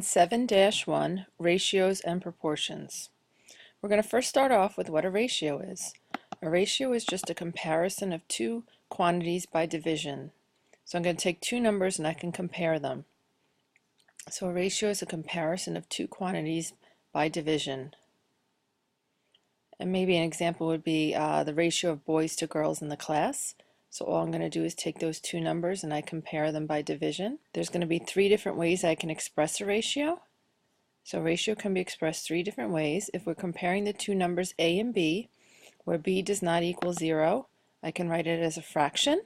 7-1, Ratios and Proportions. We're going to first start off with what a ratio is. A ratio is just a comparison of two quantities by division. So I'm going to take two numbers and I can compare them. So a ratio is a comparison of two quantities by division. And maybe an example would be the ratio of boys to girls in the class. So all I'm going to do is take those two numbers and I compare them by division. There's going to be three different ways I can express a ratio. So a ratio can be expressed three different ways. If we're comparing the two numbers a and b, where b does not equal 0, I can write it as a fraction.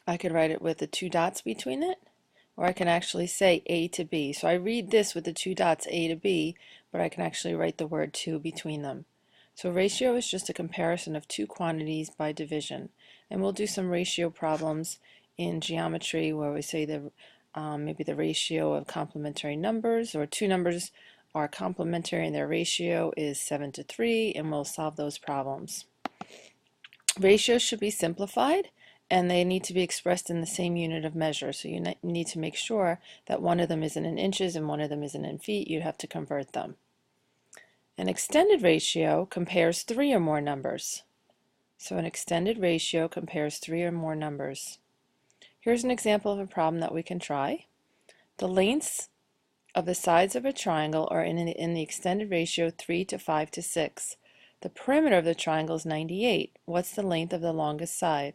I could write it with the two dots between it, or I can actually say a to b. So I read this with the two dots a to b, but I can actually write the word 2 between them. So ratio is just a comparison of two quantities by division. And we'll do some ratio problems in geometry where we say maybe the ratio of complementary numbers, or two numbers are complementary and their ratio is 7:3, and we'll solve those problems. Ratios should be simplified and they need to be expressed in the same unit of measure. So you need to make sure that one of them isn't in inches and one of them isn't in feet. You have to convert them. An extended ratio compares three or more numbers. So an extended ratio compares three or more numbers. Here's an example of a problem that we can try. The lengths of the sides of a triangle are in the extended ratio 3 to 5 to 6. The perimeter of the triangle is 98. What's the length of the longest side?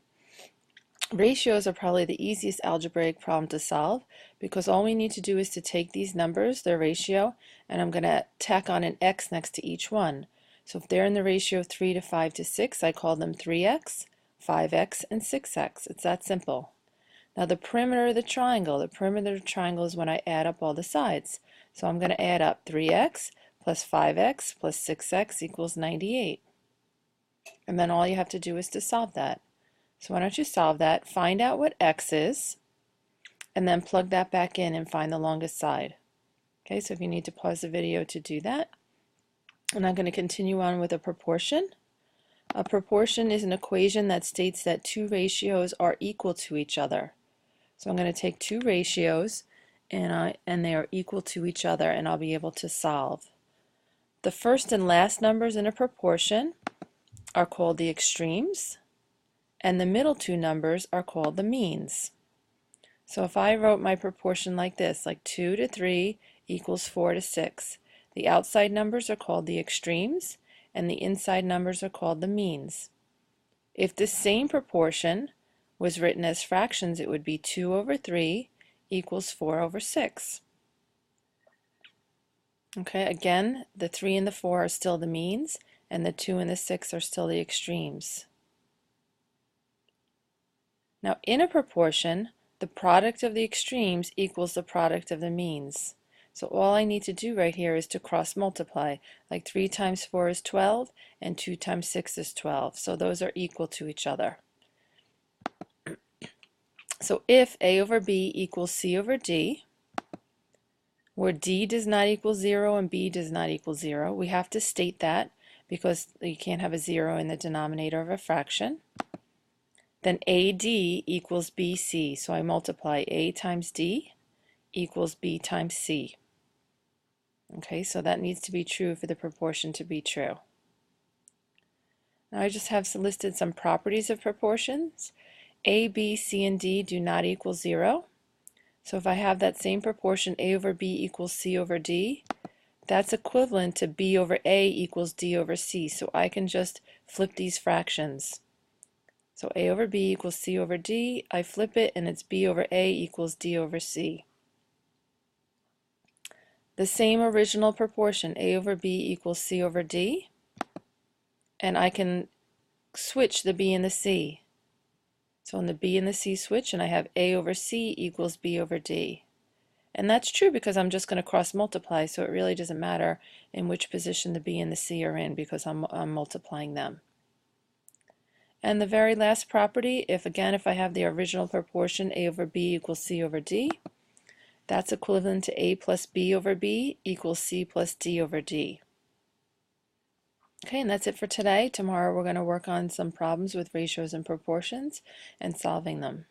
Ratios are probably the easiest algebraic problem to solve because all we need to do is to take these numbers, their ratio, and I'm going to tack on an x next to each one. So if they're in the ratio 3 to 5 to 6, I call them 3x, 5x, and 6x. It's that simple. Now the perimeter of the triangle is when I add up all the sides. So I'm going to add up 3x plus 5x plus 6x equals 98. And then all you have to do is to solve that. So why don't you solve that, find out what x is, and then plug that back in and find the longest side. Okay, so if you need to pause the video to do that. And I'm going to continue on with a proportion. A proportion is an equation that states that two ratios are equal to each other. So I'm going to take two ratios and they are equal to each other, and I'll be able to solve. The first and last numbers in a proportion are called the extremes, and the middle two numbers are called the means. So if I wrote my proportion like this, like 2 to 3 equals 4 to 6, the outside numbers are called the extremes, and the inside numbers are called the means. If this same proportion was written as fractions, it would be 2 over 3 equals 4 over 6. Okay, again, the 3 and the 4 are still the means, and the 2 and the 6 are still the extremes. Now, in a proportion, the product of the extremes equals the product of the means. So all I need to do right here is to cross multiply. Like 3 times 4 is 12, and 2 times 6 is 12. So those are equal to each other. So if a over b equals c over d, where d does not equal 0 and b does not equal 0, we have to state that because you can't have a 0 in the denominator of a fraction. Then AD equals BC. So I multiply A times D equals B times C. Okay, so that needs to be true for the proportion to be true. Now I just have listed some properties of proportions. A, B, C, and D do not equal 0. So if I have that same proportion, A over B equals C over D, that's equivalent to B over A equals D over C. So I can just flip these fractions. So A over B equals C over D, I flip it and it's B over A equals D over C. The same original proportion, A over B equals C over D, and I can switch the B and the C. So in the B and the C switch, and I have A over C equals B over D. And that's true because I'm just going to cross multiply, so it really doesn't matter in which position the B and the C are in because I'm multiplying them. And the very last property, if I have the original proportion A over B equals C over D, that's equivalent to A plus B over B equals C plus D over D. Okay, and that's it for today. Tomorrow we're going to work on some problems with ratios and proportions and solving them.